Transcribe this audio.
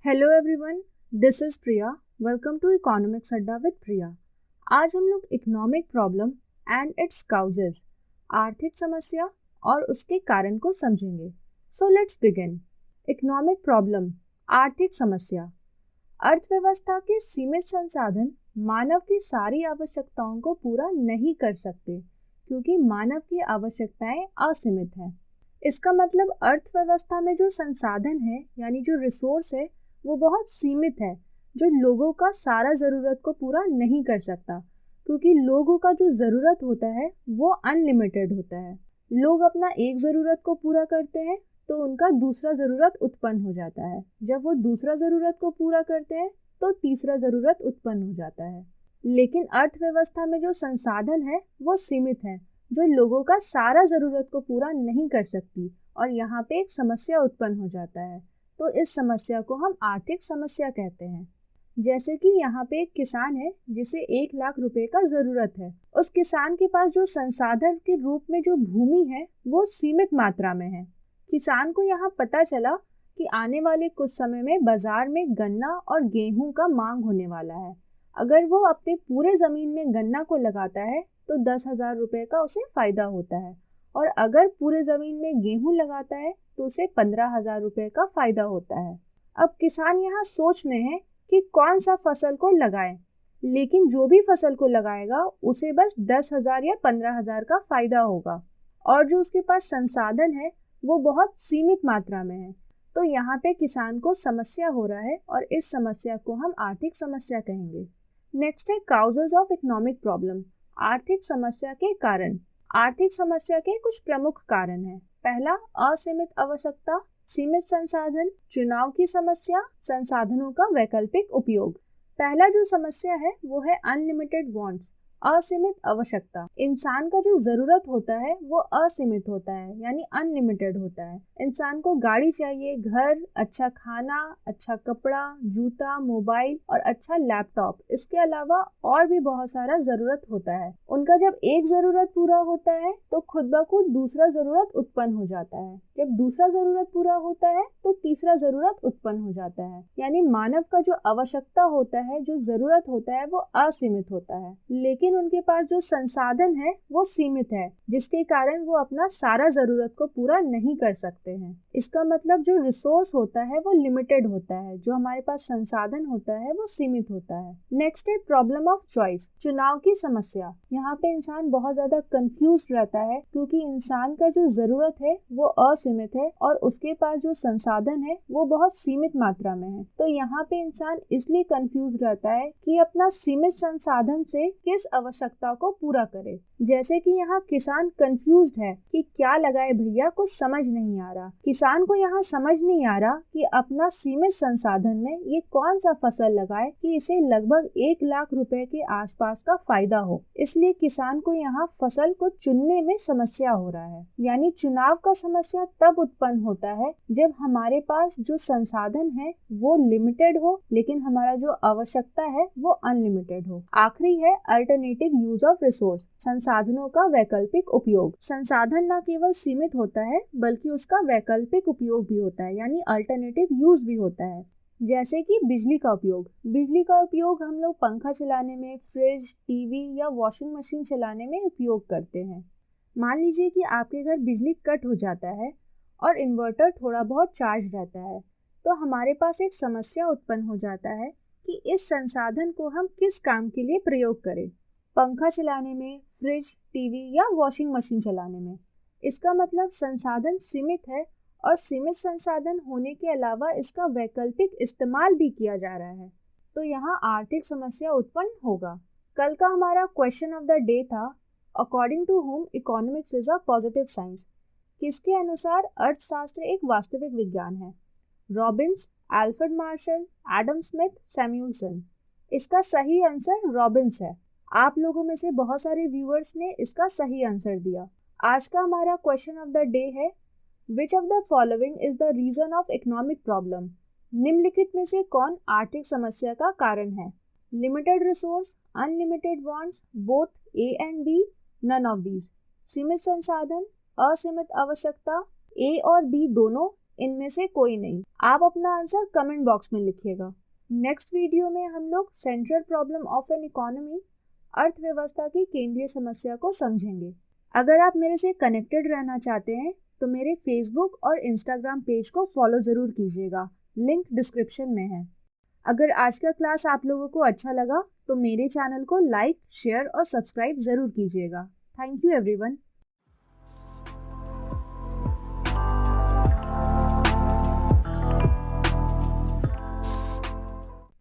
Hello everyone, this is Priya. Welcome to economics Adda with Priya. आज हम लोग economic problem and its causes, आर्थिक समस्या और उसके कारण को समझेंगे। So let's begin. Economic problem, आर्थिक समस्या। अर्थव्यवस्था के सीमित संसाधन मानव की सारी आवश्यकताओं को पूरा नहीं कर सकते क्योंकि मानव की आवश्यकताएं असीमित हैं। इसका मतलब अर्थव्यवस्था में जो संसाधन है यानी जो रिसोर्स है वो बहुत सीमित है, जो लोगों का सारा ज़रूरत को पूरा नहीं कर सकता क्योंकि लोगों का जो ज़रूरत होता है वो अनलिमिटेड होता है। लोग अपना एक ज़रूरत को पूरा करते हैं तो उनका दूसरा ज़रूरत उत्पन्न हो जाता है। जब वो दूसरा ज़रूरत को पूरा करते हैं तो तीसरा ज़रूरत उत्पन्न हो जाता है। लेकिन अर्थव्यवस्था में जो संसाधन है वो सीमित है, जो लोगों का सारा ज़रूरत को पूरा नहीं कर सकती और यहाँ पे एक समस्या उत्पन्न हो जाता है। तो इस समस्या को हम आर्थिक समस्या कहते हैं। जैसे कि यहाँ पे एक किसान है जिसे 1 लाख रुपए का जरूरत है। उस किसान के पास जो संसाधन के रूप में जो भूमि है वो सीमित मात्रा में है। किसान को यहाँ पता चला कि आने वाले कुछ समय में बाजार में गन्ना और गेहूं का मांग होने वाला है। अगर वो अपने पूरे जमीन में गन्ना को लगाता है तो 10,000 रुपए का उसे फायदा होता है और अगर पूरे जमीन में गेहूं लगाता है तो उसे 15,000 रुपए का फायदा होता है। अब किसान यहाँ सोच में है कि कौन सा फसल को लगाए, लेकिन जो भी फसल को लगाएगा उसे बस 10,000 या 15,000 का फायदा होगा और जो उसके पास संसाधन है वो बहुत सीमित मात्रा में है। तो यहाँ पे किसान को समस्या हो रहा है और इस समस्या को हम आर्थिक समस्या कहेंगे। नेक्स्ट है काउजेज ऑफ इकोनॉमिक प्रॉब्लम, आर्थिक समस्या के कारण। आर्थिक समस्या के कुछ प्रमुख कारण हैं। पहला, असीमित आवश्यकता, सीमित संसाधन, चुनाव की समस्या, संसाधनों का वैकल्पिक उपयोग। पहला जो समस्या है वो है अनलिमिटेड वांट्स, असीमित आवश्यकता। इंसान का जो जरूरत होता है वो असीमित होता है यानी अनलिमिटेड होता है। इंसान को गाड़ी चाहिए, घर, अच्छा खाना, अच्छा कपड़ा, जूता, मोबाइल और अच्छा लैपटॉप, इसके अलावा और भी बहुत सारा जरूरत होता है। उनका जब एक जरूरत पूरा होता है तो खुद ब खुद दूसरा जरूरत उत्पन्न हो जाता है। जब दूसरा जरूरत पूरा होता है तो तीसरा जरूरत उत्पन्न हो जाता है। यानी मानव का जो आवश्यकता होता है, जो जरूरत होता है वो असीमित होता है, लेकिन उनके पास जो संसाधन है वो सीमित है, जिसके कारण वो अपना सारा जरूरत को पूरा नहीं कर सकते हैं। इसका मतलब जो रिसोर्स होता है वो लिमिटेड होता है, जो हमारे पास संसाधन होता है वो सीमित होता है। नेक्स्ट है प्रॉब्लम ऑफ चॉइस, चुनाव की समस्या। यहाँ पे इंसान बहुत ज्यादा कंफ्यूज रहता है क्योंकि इंसान का जो जरूरत है वो असीमित है और उसके पास जो संसाधन है वो बहुत सीमित मात्रा में है। तो यहाँ पे इंसान इसलिए कंफ्यूज रहता है कि अपना सीमित संसाधन से किस आवश्यकता को पूरा करे। जैसे कि यहाँ किसान कंफ्यूज्ड है कि क्या लगाए भैया, कुछ समझ नहीं आ रहा। किसान को यहाँ समझ नहीं आ रहा कि अपना सीमित संसाधन में ये कौन सा फसल लगाए कि इसे लगभग 1 लाख रुपए के आसपास का फायदा हो। इसलिए किसान को यहाँ फसल को चुनने में समस्या हो रहा है। यानी चुनाव का समस्या तब उत्पन्न होता है जब हमारे पास जो संसाधन है वो लिमिटेड हो लेकिन हमारा जो आवश्यकता है वो अनलिमिटेड हो। आखिरी है अल्टरनेटिव यूज ऑफ रिसोर्स, संसाधनों का वैकल्पिक उपयोग। संसाधन न केवल सीमित होता है बल्कि उसका वैकल्पिक उपयोग भी होता है यानी अल्टरनेटिव यूज भी होता है। जैसे कि बिजली का उपयोग। बिजली का उपयोग हम लोग पंखा चलाने में, फ्रिज, टीवी या वॉशिंग मशीन चलाने में उपयोग करते हैं। मान लीजिए कि आपके घर बिजली कट हो जाता है और इन्वर्टर थोड़ा बहुत चार्ज रहता है, तो हमारे पास एक समस्या उत्पन्न हो जाता है कि इस संसाधन को हम किस काम के लिए प्रयोग करें। पंखा चलाने में, फ्रिज, टीवी या वॉशिंग मशीन चलाने में। इसका मतलब संसाधन सीमित है और सीमित संसाधन होने के अलावा इसका वैकल्पिक इस्तेमाल भी किया जा रहा है, तो यहाँ आर्थिक समस्या उत्पन्न होगा। कल का हमारा क्वेश्चन ऑफ द डे था, according to home economics is a positive science. किसके अनुसार अर्थशास्त्र एक वास्तविक विज्ञान है? Robbins, Alfred Marshall, Adam Smith, Samuelson. इसका सही आंसर रॉबिन्स है। आप लोगों में से बहुत सारे व्यूअर्स ने इसका सही आंसर दिया। आज का हमारा क्वेश्चन ऑफ द डे है, which of the following is the reason of economic problem? निम्नलिखित में से कौन आर्थिक समस्या का कारण है? Limited resource, unlimited wants, both A and B, none of these. सीमित संसाधन, असीमित आवश्यकता, ए और बी दोनों, इनमें से कोई नहीं। आप अपना आंसर कमेंट बॉक्स में लिखिएगा। नेक्स्ट वीडियो में हम लोग central problem of an economy, अर्थव्यवस्था की केंद्रीय समस्या को समझेंगे। अगर आप मेरे से कनेक्टेड रहना चाहते हैं तो मेरे फेसबुक और इंस्टाग्राम पेज को फॉलो ज़रूर कीजिएगा, लिंक डिस्क्रिप्शन में है। अगर आज का क्लास आप लोगों को अच्छा लगा तो मेरे चैनल को लाइक, शेयर और सब्सक्राइब ज़रूर कीजिएगा। Thank you everyone.